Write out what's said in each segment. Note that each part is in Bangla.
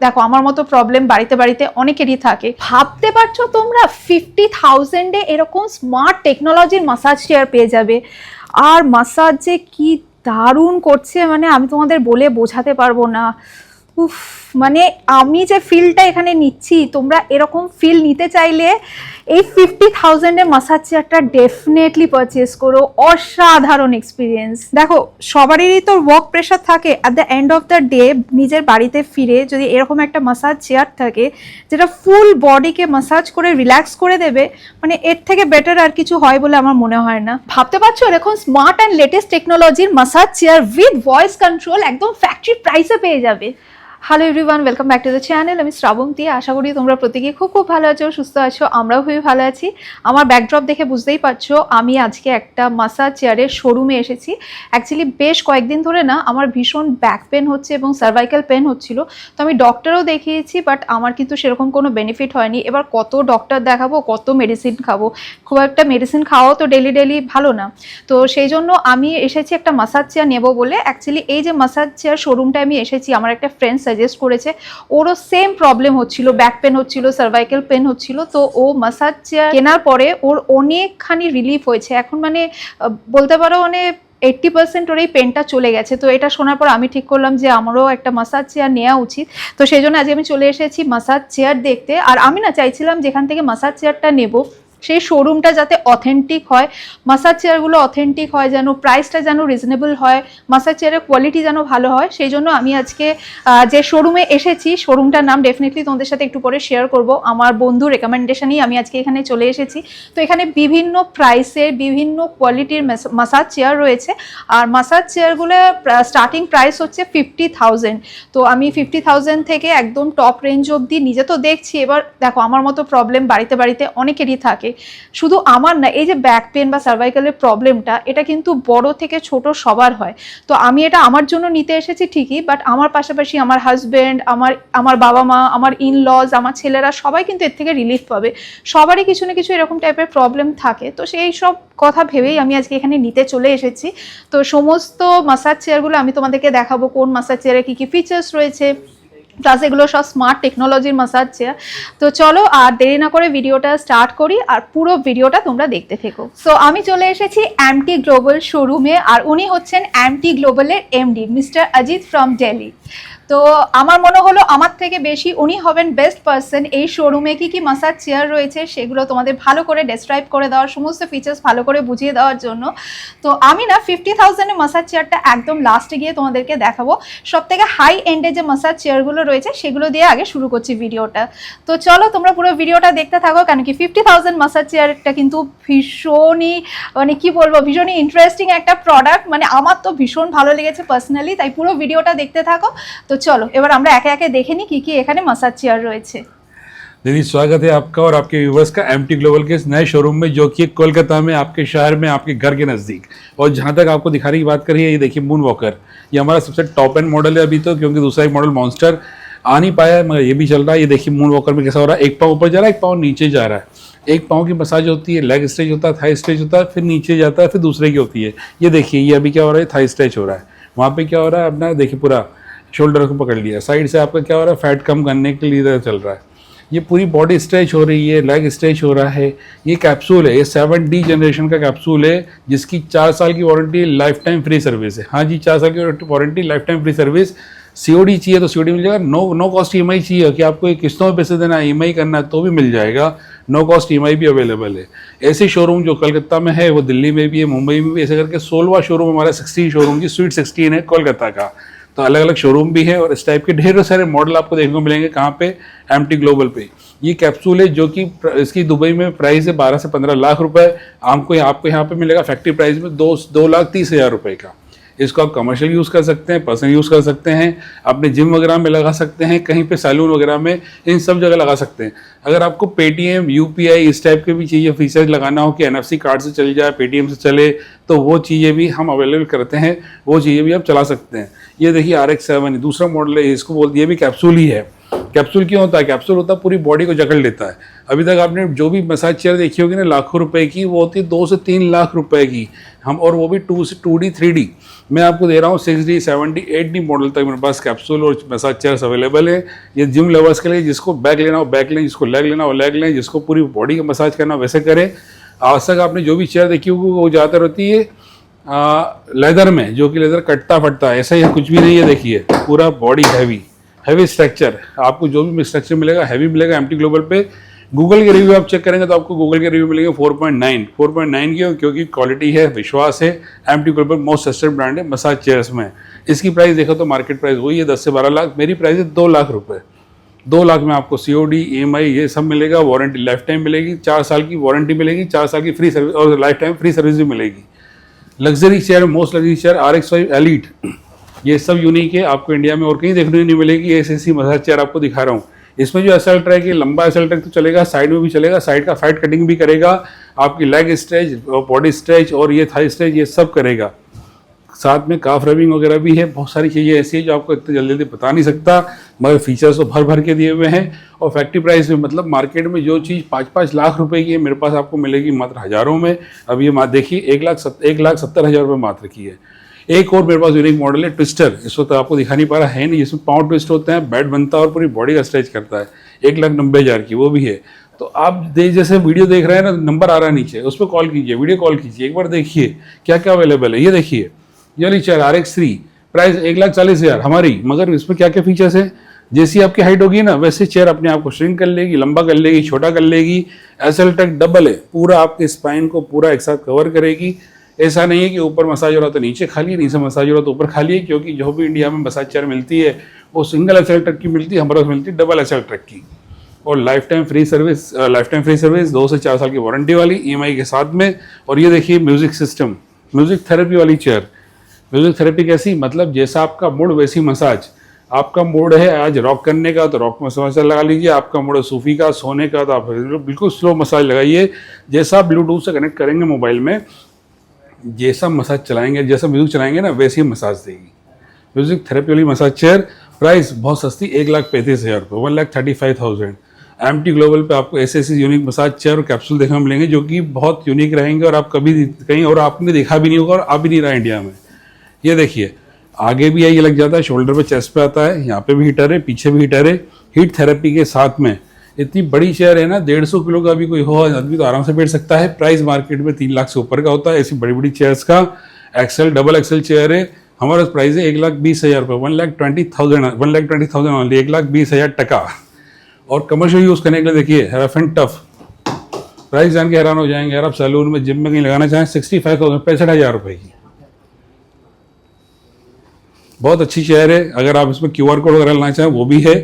দেখো আমার মতো প্রবলেম বাড়িতে বাড়িতে অনেকেরই থাকে। ভাবতে পারছো তোমরা 50,000-এ এরকম স্মার্ট টেকনোলজির মাসাজ চেয়ার পেয়ে যাবে। আর মাসাজ যে কি দারুণ করছে, মানে আমি তোমাদের বলে বোঝাতে পারবো না। উফ, মানে আমি যে ফিলটা এখানে নিচ্ছি, তোমরা এরকম ফিল নিতে চাইলে এই 50,000-এর মাসাজ চেয়ারটা ডেফিনেটলি পারচেস করো। অসাধারণ এক্সপিরিয়েন্স। দেখো সবারই তো ওয়ার্ক প্রেশার থাকে, at the end of the day নিজের বাড়িতে ফিরে যদি এরকম একটা মাসাজ চেয়ার থাকে যেটা ফুল বডিকে মাসাজ করে রিল্যাক্স করে দেবে, মানে এর থেকে বেটার আর কিছু হয় বলে আমার মনে হয় না। ভাবতে পারছো এরকম স্মার্ট অ্যান্ড লেটেস্ট টেকনোলজির massage chair with voice control একদম ফ্যাক্টরি প্রাইসে পেয়ে যাবে। Hello everyone, welcome back to the channel. আমি শ্রাবন্তী। আশা করি তোমরা প্রত্যেকেই খুব ভালো আছো, সুস্থ আছো। আমরাও খুবই ভালো আছি। আমার ব্যাকড্রপ দেখে বুঝতেই পারছো আমি আজকে একটা মাসাজ চেয়ারের শোরুমে এসেছি। অ্যাকচুয়ালি বেশ কয়েকদিন ধরে না আমার ভীষণ ব্যাক পেন হচ্ছে এবং সার্ভাইকাল পেন হচ্ছিল। তো আমি ডক্টরও দেখিয়েছি, বাট আমার কিন্তু সেরকম কোনো বেনিফিট হয়নি। এবার কত ডক্টর দেখাবো, কত মেডিসিন খাবো, খুব একটা মেডিসিন খাওয়াও তো ডেলি ভালো না। তো সেই জন্য আমি এসেছি একটা মাসাজ চেয়ার নেবো বলে। অ্যাকচুয়ালি এই যে মাসাজ চেয়ার শোরুমটা আমি এসেছি, আমার একটা ফ্রেন্ড সাজেস্ট করেছে। ওরও সেম প্রবলেম হচ্ছিল, ব্যাক পেন হচ্ছিল, সার্ভাইকাল পেন হচ্ছিল। তো ও মাসাজ চেয়ার কেনার পরে ওর অনেকখানি রিলিফ হয়েছে। এখন মানে বলতে পারো মানে 80% ওর এই পেনটা চলে গেছে। তো এটা শোনার পর আমি ঠিক করলাম যে আমারও একটা মাসাজ চেয়ার নেওয়া উচিত। তো সেই জন্য আজকে আমি চলে এসেছি মাসাজ চেয়ার দেখতে। আর আমি না চাইছিলাম যেখান থেকে মাসাজ চেয়ারটা নেব সেই শোরুমটা যাতে অথেন্টিক হয়, মাসাজ চেয়ারগুলো অথেন্টিক হয়, যেন প্রাইসটা যেন রিজনেবল হয়, মাসাজ চেয়ারের কোয়ালিটি যেন ভালো হয়। সেই জন্য আমি আজকে যে শোরুমে এসেছি, শোরুমটার নাম ডেফিনেটলি তোমাদের সাথে একটু পরে শেয়ার করব। আমার বন্ধুর রেকমেন্ডেশনেই আমি আজকে এখানে চলে এসেছি। তো এখানে বিভিন্ন প্রাইসের বিভিন্ন কোয়ালিটির মাসাজ চেয়ার রয়েছে। আর মাসাজ চেয়ারগুলো স্টার্টিং প্রাইস হচ্ছে 50,000। তো আমি 50,000 থেকে একদম টপ রেঞ্জ অবধি নিজে তো দেখছি। এবার দেখো আমার মতো প্রবলেম বাড়িতে বাড়িতে অনেকেরই থাকে, শুধু আমার না। এই যে ব্যাক পেন বা সার্ভাইকালের প্রবলেমটা, এটা কিন্তু বড় থেকে ছোট সবার হয়। তো আমি এটা আমার জন্য নিতে এসেছি ঠিকই, বাট আমার পাশাপাশি আমার হাজব্যান্ড, আমার বাবা মা, আমার ইনলজ, আমার ছেলেরা সবাই কিন্তু এর থেকে রিলিফ পাবে। সবারই কিছু না কিছু এরকম টাইপের প্রবলেম থাকে। তো সেই সব কথা ভেবেই আমি আজকে এখানে নিতে চলে এসেছি। তো সমস্ত মাসাজ চেয়ারগুলো আমি তোমাদেরকে দেখাবো, কোন মাসাজ চেয়ারে কী কী ফিচার্স রয়েছে, প্লাস এগুলো সব স্মার্ট টেকনোলজির মাসাজ চেয়ার। তো চলো আর দেরি না করে ভিডিওটা স্টার্ট করি, আর পুরো ভিডিওটা তোমরা দেখতে থেকো। সো আমি চলে এসেছি এমটি গ্লোবাল শোরুমে, আর উনি হচ্ছেন এমটি গ্লোবালের MD mister Ajit from Delhi. তো আমার মনে হলো আমার থেকে বেশি উনি হবেন বেস্ট পারসন এই শোরুমে কী কী মাসাজ চেয়ার রয়েছে সেগুলো তোমাদের ভালো করে ডেসক্রাইব করে দেওয়ার, সমস্ত ফিচার্স ভালো করে বুঝিয়ে দেওয়ার জন্য। তো আমি না 50,000-এর মাসাজ চেয়ারটা একদম লাস্টে গিয়ে তোমাদেরকে দেখাবো। সব থেকে হাই এন্ডে যে মাসাজ চেয়ারগুলো রয়েছে সেগুলো দিয়ে আগে শুরু করছি ভিডিওটা। তো চলো তোমরা পুরো ভিডিওটা দেখতে থাকো, কেন কি 50,000 মাসাজ চেয়ারটা কিন্তু ভীষণই মানে কি বলবো, ভীষণই ইন্টারেস্টিং একটা প্রোডাক্ট। মানে আমার তো ভীষণ ভালো লেগেছে পার্সোনালি, তাই পুরো ভিডিওটা দেখতে থাকো। তো চলো এবার আমরা একে একে দেখে নিই কি কি এখানে মাসাজ চেয়ার রয়েছে। दीदी स्वागत है आपका और आपके व्यूवर्स का एमटी ग्लोबल के इस नए शोरूम में, जो कि कोलकाता में आपके शहर में आपके घर के नज़दीक। और जहां तक आपको दिखाने की बात करी है, ये देखिए मून वॉकर, ये हमारा सबसे टॉप एंड मॉडल है अभी तो, क्योंकि दूसरा एक मॉडल मॉन्स्टर आ नहीं पाया है, मगर ये भी चल रहा है। ये देखिए मून वॉकर में कैसा हो रहा है, एक पाँव ऊपर जा रहा है, एक पाँव नीचे जा रहा है। एक पाँव की मसाज होती है, लेग स्ट्रेच होता है, थाई स्ट्रेच होता है, फिर नीचे जाता है, फिर दूसरे की होती है। ये देखिए ये अभी क्या हो रहा है, थाई स्ट्रेच हो रहा है। वहाँ पर क्या हो रहा है अपना, देखिए पूरा शोल्डर को पकड़ लिया, साइड से आपका क्या हो रहा है, फैट कम करने के लिए चल रहा है। ये पूरी बॉडी स्ट्रेच हो रही है, लेग स्ट्रेच हो रहा है। ये कैप्सूल है, ये 7D जनरेशन का कैप्सूल है, जिसकी 4 साल की warranty, life time free service है। हाँ जी, 4 साल की warranty, life time free service. COD चाहिए तो COD मिल जाएगा। नो कॉस्ट EMI चाहिए कि आपको किस्तों में पैसे देना है, EMI करना है, तो भी मिल जाएगा। नो कॉस्ट EMI भी अवेलेबल है। ऐसे शोरूम जो कलकत्ता में है, वो दिल्ली में भी है, मुंबई में भी। ऐसे करके 16वां शोरूम हमारा 16 शोरूम की स्वीट 16 है कोलकाता का। तो अलग अलग शोरूम भी है, और इस टाइप के ढेरों सारे मॉडल आपको देखने को मिलेंगे। कहाँ पे? एमटी ग्लोबल पे। ये कैप्सूल है जो कि इसकी दुबई में प्राइस है 12 से 15 लाख रुपए। आपको यहाँ पे मिलेगा फैक्ट्री प्राइस में 2,30,000 रुपए का। इसको आप कमर्शियल यूज़ कर सकते हैं, पर्सनल यूज़ कर सकते हैं, अपने जिम वगैरह में लगा सकते हैं, कहीं पे सैलून वगैरह में, इन सब जगह लगा सकते हैं। अगर आपको पेटीएम, UPI इस टाइप के भी चाहिए फीचर्स लगाना हो कि NFC कार्ड से चल जाए, पेटीएम से चले, तो वो चीज़ें भी हम अवेलेबल करते हैं, वो चीज़ें भी आप चला सकते हैं। ये देखिए RX7 दूसरा मॉडल है, इसको बोलते ये भी कैप्सूल ही है। कैप्सूल क्यों होता है? कैप्सूल होता है पूरी बॉडी को जकड़ लेता है। अभी तक आपने जो भी मसाज चेयर देखी होगी ना लाखों रुपए की, वो होती है 2 से 3 लाख रुपए की, हम और वो भी 2D 3D। मैं आपको दे रहा हूँ 6D 7D 8D मॉडल तक मेरे पास कैप्सूल और मसाज चेयर्स अवेलेबल है। ये जिम लवर्स के लिए, जिसको बैक लेना हो बैक लें, जिसको लेग लेना हो लेग लें, जिसको पूरी बॉडी का मसाज करना हो वैसे करें। आज तक आपने जो भी चेयर देखी होगी वो ज़्यादातर होती है लेदर में, जो कि लेदर कटता फटता है, ऐसा ही कुछ भी नहीं है। देखिए पूरा बॉडी हैवी स्ट्रक्चर, आपको जो भी स्ट्रक्चर मिलेगा हैवी मिलेगा। एमटी ग्लोबल पे गूगल के रिव्यू आप चेक करेंगे तो आपको गूगल के रिव्यू मिलेंगे 4.9 क्यों? क्योंकि क्वालिटी है, विश्वास है। MT global most trusted brand है मसाज चेयर्स में। इसकी प्राइस देखो तो मार्केट प्राइस वही है 10 से 12 लाख, मेरी प्राइस है 2 लाख रुपए। 2 लाख में आपको COD EMI ये सब मिलेगा, वारंटी लाइफ टाइम मिलेगी, 4 साल की वारंटी मिलेगी, 4 साल की फ्री सर्विस और लाइफ टाइम फ्री सर्विस भी मिलेगी। Luxury chair, most luxury chair RX5 elite, ये सब यूनिक है, आपको इंडिया में और कहीं देखने नहीं मिलेगी। ऐसी मसाज चेयर आपको दिखा रहा हूँ। इसमें जो एसएल ट्रैक है, लंबा एसएल ट्रैक तो चलेगा, साइड में भी चलेगा, साइड का फाइट कटिंग भी करेगा, आपकी लेग स्ट्रेच, बॉडी स्ट्रेच और ये थाई स्ट्रेच, ये सब करेगा। साथ में काफ रबिंग वगैरह भी है। बहुत सारी चीज़ें ऐसी है जो आपको इतनी जल्दी बता नहीं सकता, मगर फीचर्स तो भर भर के दिए हुए हैं। और फैक्ट्री प्राइस में, मतलब मार्केट में जो चीज़ 5-5 लाख रुपए की है, मेरे पास आपको मिलेगी मात्र हज़ारों में। अब ये देखिए 1,70,000 रुपये मात्र की है। एक और मेरे पास यूनिक मॉडल है ट्विस्टर, इस वक्त आपको दिखा नहीं पा रहा है नहीं, इसमें पाँव ट्विस्ट होते हैं, बेड बनता है और पूरी बॉडी का स्ट्रेच करता है। 1,90,000 की वो भी है। तो आप जैसे वीडियो देख रहे हैं ना, नंबर आ रहा है नीचे, उस पर कॉल कीजिए, वीडियो कॉल कीजिए, एक बार देखिए क्या क्या अवेलेबल है। ये देखिए ये वाली चेयर RX3, प्राइस 1,40,000 हमारी, मगर इसमें क्या क्या फीचर्स है? जैसी आपकी हाइट होगी ना वैसे चेयर अपने आप को श्रिंक कर लेगी, लंबा कर लेगी, छोटा कर लेगी। एसएल ट्रैक डबल है, पूरा आपके स्पाइन को पूरा एक साथ कवर करेगी। ऐसा नहीं है कि ऊपर मसाज हो रहा तो नीचे खाली है, नीचे मसाज हो रहा तो ऊपर खाली है, क्योंकि जो भी इंडिया में मसाज चेयर मिलती है वो सिंगल एसएल ट्रैक की मिलती है, हमारे पास मिलती है डबल एसएल ट्रैक की। और लाइफ टाइम फ्री सर्विस 2 से 4 साल की वारंटी वाली EMI के साथ में। और ये देखिए म्यूजिक सिस्टम, म्यूजिक थेरेपी वाली चेयर। म्यूजिक थेरेपी कैसी? मतलब जैसा आपका मूड वैसी मसाज। आपका मूड है आज रॉक करने का तो रॉक मसाज लगा लीजिए, आपका मूड है सूफी का, सोने का, तो आप बिल्कुल स्लो मसाज लगाइए। जैसा ब्लूटूथ से कनेक्ट करेंगे मोबाइल में, जैसा मसाज चलाएंगे, जैसा म्यूजिक चलाएंगे ना वैसी मसाज देगी। म्यूजिक थेरेपी वाली मसाज चेयर, प्राइस बहुत सस्ती, 1,35,000 रुपये, 1,35,000। एमटी ग्लोबल पे आपको ऐसे यूनिक मसाज चेयर और कैप्सूल देखने मिलेंगे जो कि बहुत यूनिक रहेंगे और आप कभी कहीं और आपने देखा भी नहीं होगा और आ भी नहीं रहा इंडिया में। ये देखिए आगे भी ये लग जाता है, शोल्डर पे, चेस्ट पे आता है, यहाँ पे भी हीटर है, पीछे भी हीटर है, हीट थेरेपी के साथ में। इतनी बड़ी चेयर है ना, 150 किलो का भी कोई हो आदमी तो आराम से बैठ सकता है। प्राइस मार्केट में 3 लाख से ऊपर का होता है ऐसी बड़ी बड़ी चेयर्स का। एक्सेल डबल एक्सेल चेयर है, हमारा प्राइस है 1,20,000 रुपये, 1,20,000 ओनली, 1,20,000 टका। और कमर्शियल यूज़ करने के लिए देखिए रफ एंड टफ, प्राइस जान के हैरान हो जाएंगे। अगर आप सैलून में, जिम में कहीं लगाना चाहें 65,000, 65,000 रुपये की बहुत अच्छी चेयर है। अगर आप इसमें QR कोड वगैरह लगाना चाहें वो भी है।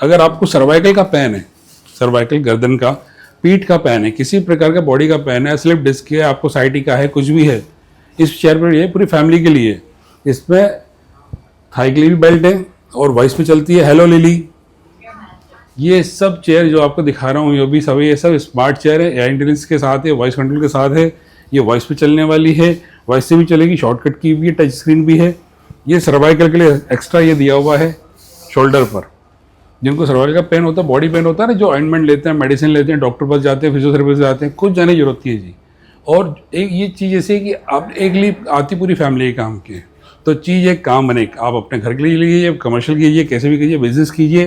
अगर आपको सर्वाइकल का पेन है, सर्वाइकल गर्दन का, पीठ का पेन है, किसी प्रकार का बॉडी का पेन है, स्लिप डिस्क है, आपको साइटिका है, कुछ भी है, इस चेयर पर ये पूरी फैमिली के लिए। इसमें थाई के लिए भी बेल्ट है और वॉइस पे चलती है, हेलो लिली। ये सब चेयर जो आपको दिखा रहा हूँ ये सब स्मार्ट चेयर है, एआई इंटेलिजेंस के साथ है, वॉइस कंट्रोल के साथ है। ये वॉइस पे चलने वाली है, वॉइस से भी चलेगी, शॉर्टकट की भी है, टच स्क्रीन भी है। ये सर्वाइकल के लिए एक्स्ट्रा ये दिया हुआ है शोल्डर पर। जिनको सर्वाइकल का पेन होता है, बॉडी पेन होता है ना, जो ऑइंटमेंट लेते हैं, मेडिसिन लेते हैं, डॉक्टर पास जाते हैं, फिजियोथेरेपिस्ट जाते हैं, कुछ जाने की जरूरत नहीं है जी। और एक ये चीज़ जैसे है कि आप एक लिए आती पूरी फैमिली के काम के, तो चीज़ एक काम बने, आप अपने घर के लिए लीजिए, कमर्शियल कीजिए, कैसे भी कीजिए, बिजनेस कीजिए,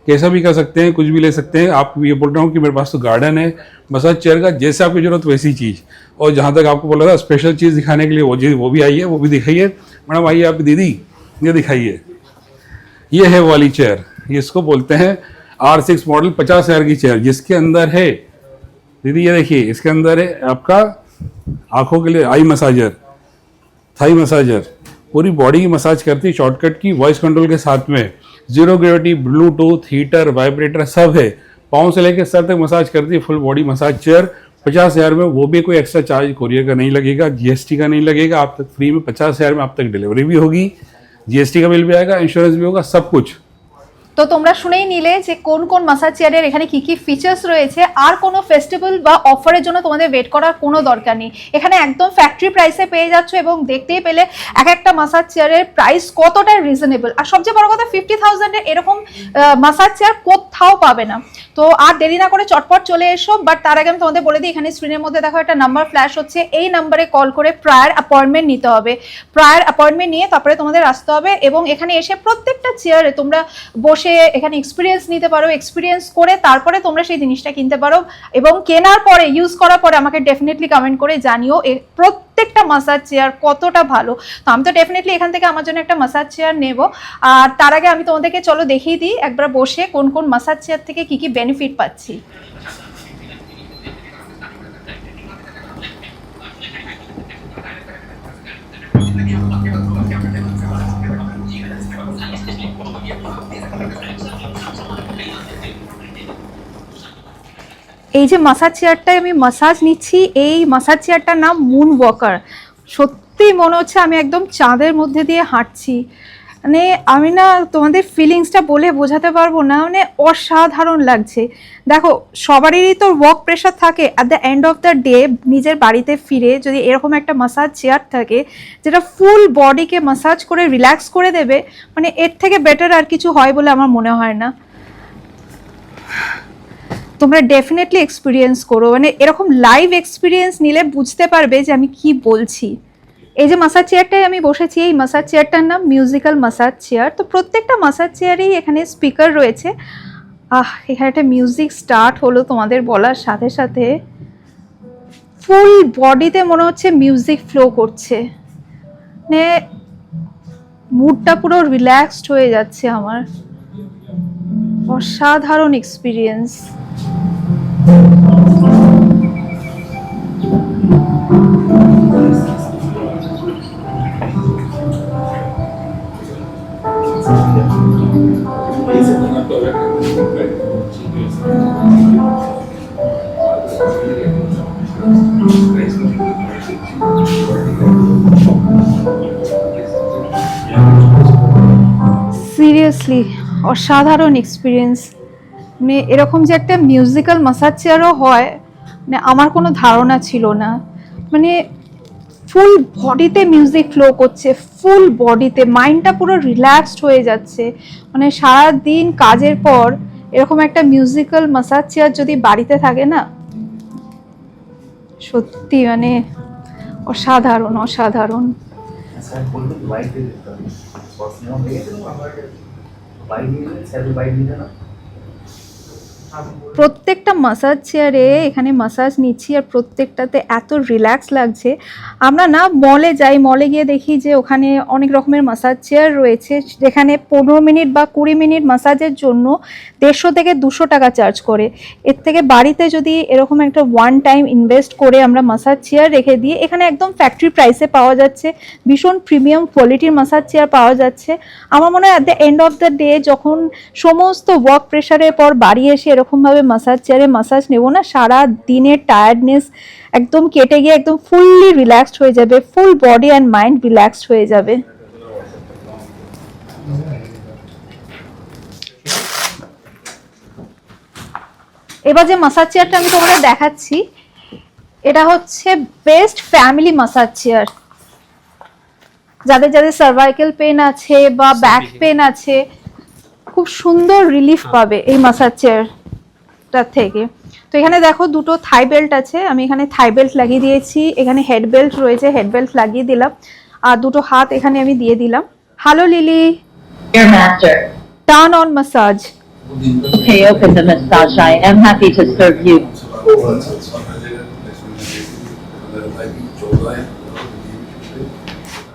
कैसा भी कर सकते हैं, कुछ भी ले सकते हैं। आप ये बोल रहा हूँ कि मेरे पास तो गार्डन है, मसाज चेयर का, जैसे आपकी जरूरत वैसी चीज़। और जहाँ तक आपको बोला था स्पेशल चीज़ दिखाने के लिए वो भी आई है, वो भी दिखाइए। मैडम आइए आप दीदी, ये दिखाइए। ये है वो वाली चेयर, इसको बोलते हैं R6 मॉडल 50,000 की चेयर, जिसके अंदर है दीदी ये देखिए, इसके अंदर है आपका आंखों के लिए आई मसाजर, थाई मसाजर, पूरी बॉडी की मसाज करती है, शॉर्टकट की, वॉइस कंट्रोल के साथ में, zero gravity, Bluetooth, heater, vibrator सब है। पाँव से लेकर सर तक मसाज करती है, फुल बॉडी मसाज चेयर 50,000 में। वो भी कोई एक्स्ट्रा चार्ज कोरियर का नहीं लगेगा, GST का नहीं लगेगा, आप तक फ्री में 50,000 में आप तक डिलीवरी भी होगी, GST का बिल भी आएगा, इंश्योरेंस भी होगा, सब कुछ। তো তোমরা শুনেই নিলে যে কোন কোন মাসাজ চেয়ারের এখানে কি কি ফিচার্স রয়েছে। আর কোনো ফেস্টিভ্যাল বা অফারের জন্য তোমাদের ওয়েট করার কোনো দরকার নেই, এখানে একদম ফ্যাক্টরি প্রাইসে পেয়ে যাচ্ছ এবং দেখতেই পেলে এক একটা মাসাজ চেয়ারের প্রাইস কতটা রিজনেবল। আর সবচেয়ে বড় কথা 50,000-এ এরকম মাসাজ চেয়ার কোথাও পাবে না। তো আর দেরি না করে চটপট চলে এসো। বাট তার আগে আমি তোমাদের বলে দিই, এখানে স্ক্রিনের মধ্যে দেখো একটা নাম্বার ফ্ল্যাশ হচ্ছে, এই নাম্বারে কল করে প্রায়ার অ্যাপয়েন্টমেন্ট নিতে হবে। প্রায়ার অ্যাপয়েন্টমেন্ট নিয়ে তারপরে তোমাদের আসতে হবে এবং এখানে এসে প্রত্যেকটা চেয়ারে তোমরা বসে এখানে এক্সপিরিয়েন্স নিতে পারো। এক্সপিরিয়েন্স করে তারপরে তোমরা সেই জিনিসটা কিনতে পারো এবং কেনার পরে ইউজ করার পরে আমাকে ডেফিনেটলি কমেন্ট করে জানিও প্রত্যেকটা মাসাজ চেয়ার কতটা ভালো। তো আমি তো ডেফিনেটলি এখান থেকে আমার জন্য একটা মাসাজ চেয়ার নেব। আর তার আগে আমি তোমাদেরকে চলো দেখিয়ে দিই একবার বসে কোন কোন মাসাজ চেয়ার থেকে কি কি বেনিফিট পাচ্ছি। এই যে মাসাজ চেয়ারটায় আমি মাসাজ নিচ্ছি, এই মাসাজ চেয়ারটার নাম মুন ওয়াকার। সত্যি মনে হচ্ছে আমি একদম চাঁদের মধ্যে দিয়ে হাঁটছি। মানে আমি না তোমাদের ফিলিংসটা বলে বোঝাতে পারবো না, মানে অসাধারণ লাগছে। দেখো সবারই তো ওয়ার্ক প্রেশার থাকে, at the end of the day নিজের বাড়িতে ফিরে যদি এরকম একটা মাসাজ চেয়ার থাকে যেটা ফুল বডিকে মাসাজ করে রিল্যাক্স করে দেবে, মানে এর থেকে বেটার আর কিছু হয় বলে আমার মনে হয় না। তোমরা ডেফিনেটলি এক্সপিরিয়েন্স করো, মানে এরকম লাইভ এক্সপিরিয়েন্স নিলে বুঝতে পারবে যে আমি কি বলছি। এই যে মাসাজ চেয়ারটায় আমি বসেছি, এই মাসাজ চেয়ারটার নাম মিউজিক্যাল মাসাজ চেয়ার। তো প্রত্যেকটা মাসাজ চেয়ারেই এখানে স্পিকার রয়েছে। এখানে একটা মিউজিক স্টার্ট হলো তোমাদের বলার সাথে সাথে ফুল বডিতে মনে হচ্ছে মিউজিক ফ্লো করছে, মানে মুডটা পুরো রিল্যাক্সড হয়ে যাচ্ছে আমার। অসাধারণ এক্সপিরিয়েন্স। সিরিয়াসলি অসাধারণ এক্সপিরিয়েন্স। মানে এরকম যে একটা মিউজিক্যাল মাসাজ চেয়ারও হয়, মানে আমার কোনো ধারণা ছিল না। মানে ফুল বডিতে মিউজিক ফ্লো করছে, ফুল বডিতে মাইন্ডটা পুরো রিল্যাক্সড হয়ে যাচ্ছে। মানে সারা দিন কাজের পর এরকম একটা মিউজিক্যাল মাসাজ চেয়ার যদি বাড়িতে থাকে না, সত্যি মানে অসাধারণ অসাধারণ। প্রত্যেকটা মাসাজ চেয়ারে এখানে মাসাজ নিচ্ছি আর প্রত্যেকটাতে এত রিল্যাক্স লাগছে। আমরা না মলে যাই, মলে গিয়ে দেখি যে ওখানে অনেক রকমের মাসাজ চেয়ার রয়েছে যেখানে 15 মিনিট বা 20 মিনিট মাসাজের জন্য 150 থেকে 200 টাকা চার্জ করে। এর থেকে বাড়িতে যদি এরকম একটা ওয়ান টাইম ইনভেস্ট করে আমরা মাসাজ চেয়ার রেখে দিই, এখানে একদম ফ্যাক্টরি প্রাইসে পাওয়া যাচ্ছে, ভীষণ প্রিমিয়াম কোয়ালিটির মাসাজ চেয়ার পাওয়া যাচ্ছে। আমার মনে হয় at the end of the day যখন সমস্ত ওয়ার্ক প্রেশারের পর বাড়ি এসে এরকমভাবে মাসাজ চেয়ারে মাসাজ নেব না, সারা দিনের টায়ার্ডনেস একদম কেটে গিয়ে একদম ফুললি রিল্যাক্সড হয়ে যাবে, full body and mind relaxed হয়ে যাবে। এবার যে মাসাজ চেয়ারটা আমি তোমাদের দেখাচ্ছি, এটা হচ্ছে বেস্ট ফ্যামিলি মাসাজ চেয়ার। যাদের যাদের সার্ভাইকেল পেন আছে বা ব্যাক পেন আছে, খুব সুন্দর রিলিফ পাবে এই মাসাজ চেয়ারটার থেকে। তো এখানে দেখো দুটো থাই বেল্ট আছে, আমি এখানে থাই বেল্ট লাগিয়ে দিয়েছি, এখানে হেড বেল্ট রয়েছে, হেড বেল্ট লাগিয়ে দিলাম, আর দুটো হাত এখানে আমি দিয়ে দিলাম। Hello lily, turn on massage. Okay, open the massage. I am happy to serve you.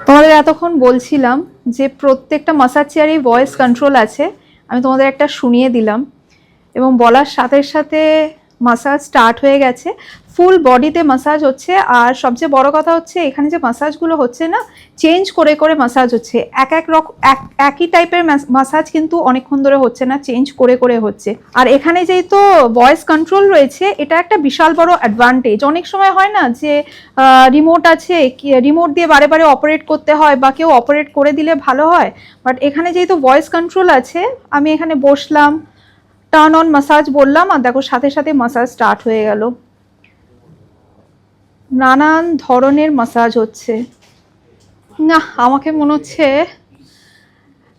তোমাদের এতক্ষণ বলছিলাম যে প্রত্যেকটা মাসাজ চেয়ারে ভয়েস কন্ট্রোল আছে, আমি তোমাদের একটা শুনিয়ে দিলাম এবং বলার সাথে সাথে মাসাজ স্টার্ট হয়ে গেছে, ফুল বডিতে মাসাজ হচ্ছে। আর সবচেয়ে বড় কথা হচ্ছে এখানে যে মাসাজগুলো হচ্ছে না, চেঞ্জ করে করে মাসাজ হচ্ছে, একই টাইপের মাসাজ কিন্তু অনেকক্ষণ ধরে হচ্ছে না, চেঞ্জ করে করে হচ্ছে। আর এখানে যেহেতু ভয়েস কন্ট্রোল রয়েছে, এটা একটা বিশাল বড় অ্যাডভান্টেজ। অনেক সময় হয় না যে রিমোট আছে, রিমোট দিয়ে বারে বারে অপারেট করতে হয় বা কেউ অপারেট করে দিলে ভালো হয়, বাট এখানে যেহেতু ভয়েস কন্ট্রোল আছে, আমি এখানে বসলাম, টার্ন অন মাসাজ বললাম, আর দেখো সাথে সাথে মাসাজ স্টার্ট হয়ে গেল। নানান ধরনের মাসাজ হচ্ছে। না, আমাকে মনে হচ্ছে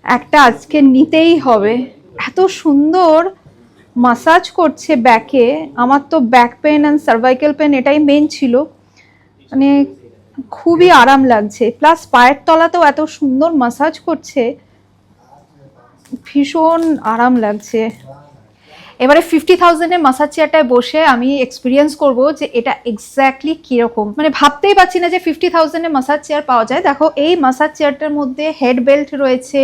একটা আজকে নিতেই হবে, এত সুন্দর মাসাজ করছে ব্যাকে। আমার তো back pain and cervical pain এটাই মেন ছিল, মানে খুবই আরাম লাগছে। প্লাস পায়ের তলাতেও এত সুন্দর মাসাজ করছে, ভীষণ আরাম লাগছে। এবারে 50,000-এর মাসাজ চেয়ারটায় বসে আমি এক্সপিরিয়েন্স করব যে এটা এক্স্যাক্টলি কীরকম, মানে ভাবতেই পারছি না যে 50,000-এর মাসাজ চেয়ার পাওয়া যায়। দেখো এই মাসাজ চেয়ারটার মধ্যে হেড বেল্ট রয়েছে,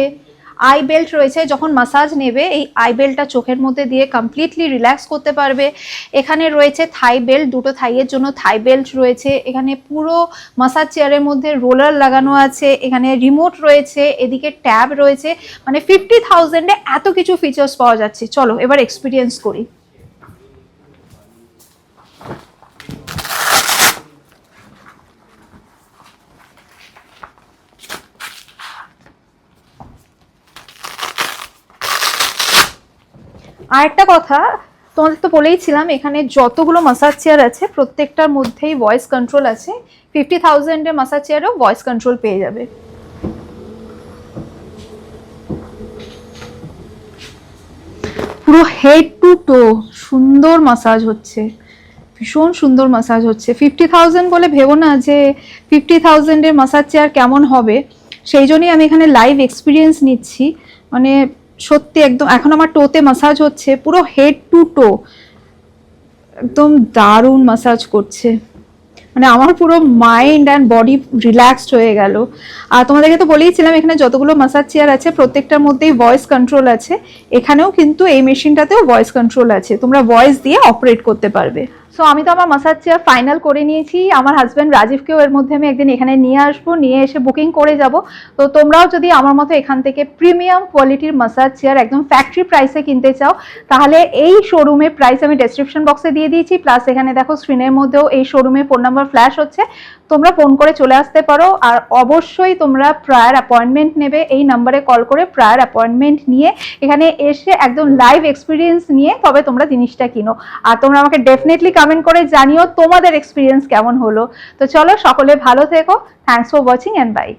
আই বেল্ট রয়েছে। যখন মাসাজ নেবে এই আই বেল্টটা চোখের মধ্যে দিয়ে কমপ্লিটলি রিল্যাক্স করতে পারবে। এখানে রয়েছে থাই বেল্ট, দুটো থাইয়ের জন্য থাই বেল্ট রয়েছে। এখানে পুরো মাসাজ চেয়ারের মধ্যে রোলার লাগানো আছে, এখানে রিমোট রয়েছে, এদিকে ট্যাব রয়েছে। মানে 50,000-এ এত কিছু ফিচার্স পাওয়া যাচ্ছে। চলো এবার এক্সপিরিয়েন্স করি। আর একটা কথা তোমাদের তো বলেইছিলাম, এখানে যতগুলো মাসাজ চেয়ার আছে প্রত্যেকটার মধ্যেই ভয়েস কন্ট্রোল আছে। 50,000-এর মাসাজ চেয়ারেও ভয়েস কন্ট্রোল পেয়ে যাবে। পুরো হেড টু টো সুন্দর মাসাজ হচ্ছে, ভীষণ সুন্দর মাসাজ হচ্ছে। 50,000 বলে ভেবো না যে 50,000-এর মাসাজ চেয়ার কেমন হবে, সেই জন্যই আমি এখানে লাইভ এক্সপিরিয়েন্স নিচ্ছি। মানে সত্যি একদম এখন আমার টোতে মাসাজ হচ্ছে, পুরো হেড টু টো একদম দারুণ মাসাজ করছে। মানে আমার পুরো মাইন্ড অ্যান্ড বডি রিল্যাক্সড হয়ে গেল। আর তোমাদেরকে তো বলেইছিলাম এখানে যতগুলো মাসাজ চেয়ার আছে প্রত্যেকটার মধ্যেই ভয়েস কন্ট্রোল আছে। এখানেও কিন্তু এই মেশিনটাতেও ভয়েস কন্ট্রোল আছে, তোমরা ভয়েস দিয়ে অপারেট করতে পারবে। সো আমি তো আমার মাসাজ চেয়ার ফাইনাল করে নিয়েছি। আমার হাজব্যান্ড রাজীবকেও এর মধ্যে আমি একদিন এখানে নিয়ে আসবো, নিয়ে এসে বুকিং করে যাব। তো তোমরাও যদি আমার মতো এখান থেকে প্রিমিয়াম কোয়ালিটির মাসাজ চেয়ার একদম ফ্যাক্টরি প্রাইসে কিনতে চাও, তাহলে এই শোরুমের প্রাইস আমি ডেসক্রিপশন বক্সে দিয়ে দিয়েছি। প্লাস এখানে দেখো স্ক্রিনের মধ্যেও এই শোরুমের ফোন নাম্বার ফ্ল্যাশ হচ্ছে, তোমরা ফোন করে চলে আসতে পারো। আর অবশ্যই তোমরা প্রায়ার অ্যাপয়েন্টমেন্ট নেবে, এই নাম্বারে কল করে প্রায়ার অ্যাপয়েন্টমেন্ট নিয়ে এখানে এসে একদম লাইভ এক্সপিরিয়েন্স নিয়ে তবে তোমরা জিনিসটা কিনো। আর তোমরা আমাকে ডেফিনেটলি কমেন্ট করে জানিও তোমাদের এক্সপিরিয়েন্স কেমন হলো। তো চলো সকলে ভালো থেকো, thanks for watching and by.